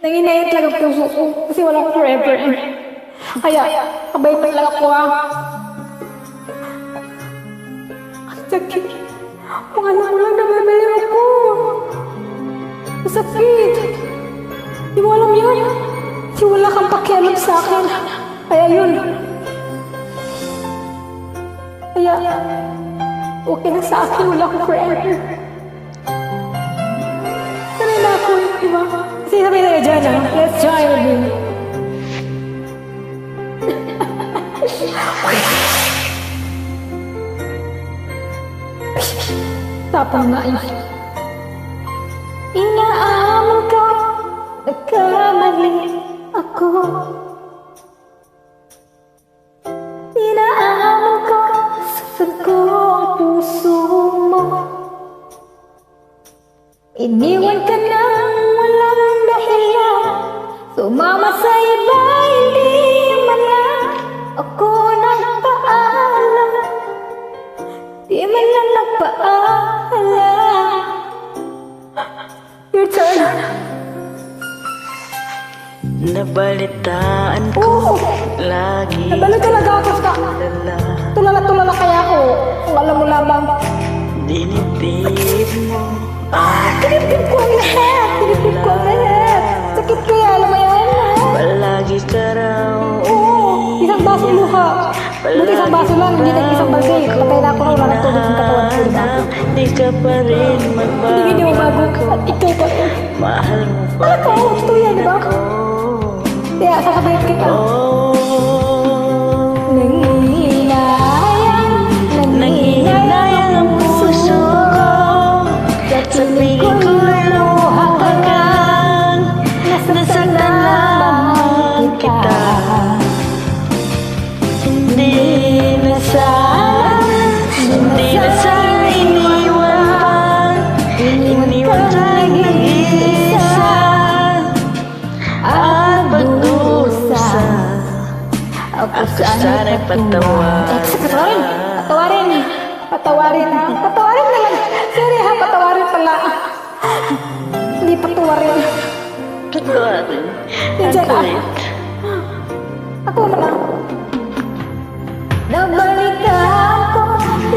nanginayat lang ang puso ko kasi walang forever. Kaya, kabay lang ako Ang sakit. Kung alam mo lang nababaliw ako. Masakit. Di mo alam yun. Kasi wala kang pakialam sa akin. Kaya yun. Kaya, okay na sa akin. Wala akong forever. Sanay na ako, di ba? Kasi sabi na dyan, let's try with me. Tapang nga yun. Inaaman ko, nagkamali ako. Inaaman ko, saktan ko ang puso mo. Iniwan ka nang walang dahilan, sumama sa iba, hindi man lang ako nagpaalam. Di man lang nagpaalam. Your turn. Nabalitaan ko lagi. Nabalik talaga ako sa tulala kaya ako. Kung alam mo lamang. Dinitib mo. Tinitib ko ang lahat. Tinitib ko ang lahat. Sakit kaya, alam mo yan. Palagi ka raw. Oo, isang baso luha. Buti isang baso lang, hindi na isang balde. Patay na ako na wala ng tubig ng katawan ko. Di ka pa rin magbago. Hindi mo bago. At ikaw pa rin. Mahal mo pa Alam ko, gusto yan, di ba? Kaya, sasabihin kita. Nangihinayang ang puso ko. Sa piling ko luha ka lang. Nasaktan lamang kita. Hindi na sana iniwan pa. Iniwan ka nag-iisa. At pag-usa ako sana'y patawarin. Patawarin ha. Patawarin na lang. Sorry ha, patawarin pala. Hindi patawarin. Patawarin. Diyan ah. Ako na lang. Nabalitaan ko,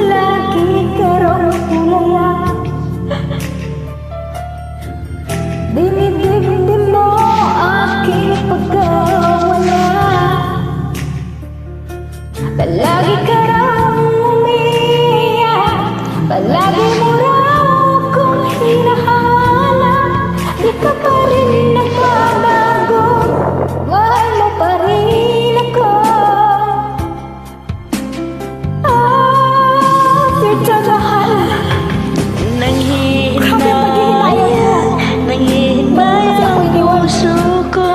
lagi ka raw tulala. Dinidibdib mo aking pagkawala. Palagi ka raw umiiyak, palagi mo raw akong hinahanap. Di ka pa rin nagbabago, mahal mo pa rin ako. After mahal, Nanghihinayang ang puso ko.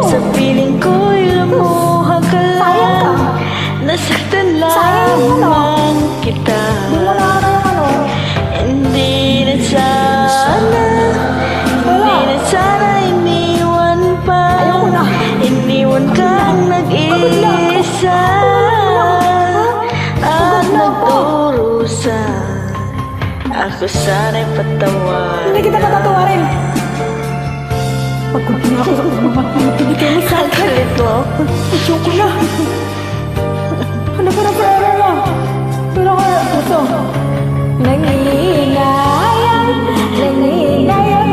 Sa piling ko'y lumuha ka lang. Nasaktan lamang kita. Hindi na sana iniwan pa. Iniwan kang nag-iisa. At nagdurusa. Ako sana'y patawarin. hindi kita patatawarin. Pagod na ako sa pagmamahal. Ang galit mo. Ayoko na. Ano ka na forever na? Pero kaya gusto. Nanginayang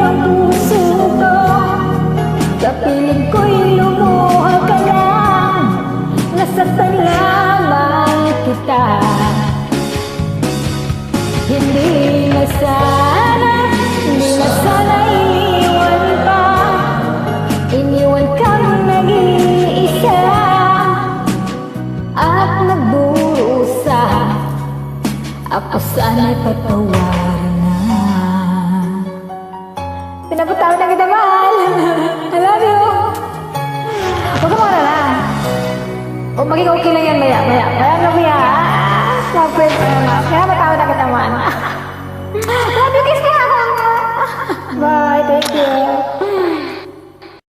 ang puso ko. Sa piling ko'y lumuha ka lang. Nasaktan lamang kita. Hindi na sana iniwan pa. Iniwan kang nag-iisa. At nagdurusa. Ako sana'y patawarin na. Pinapatawin na kita, mahal. I love you. Huwag ka muna na. O maging okay lang yan maya. Kaya na maya. Love-friend pa naman. Kaya matawin na kita, mahal. Love you, kiss ka ako. Bye, thank you.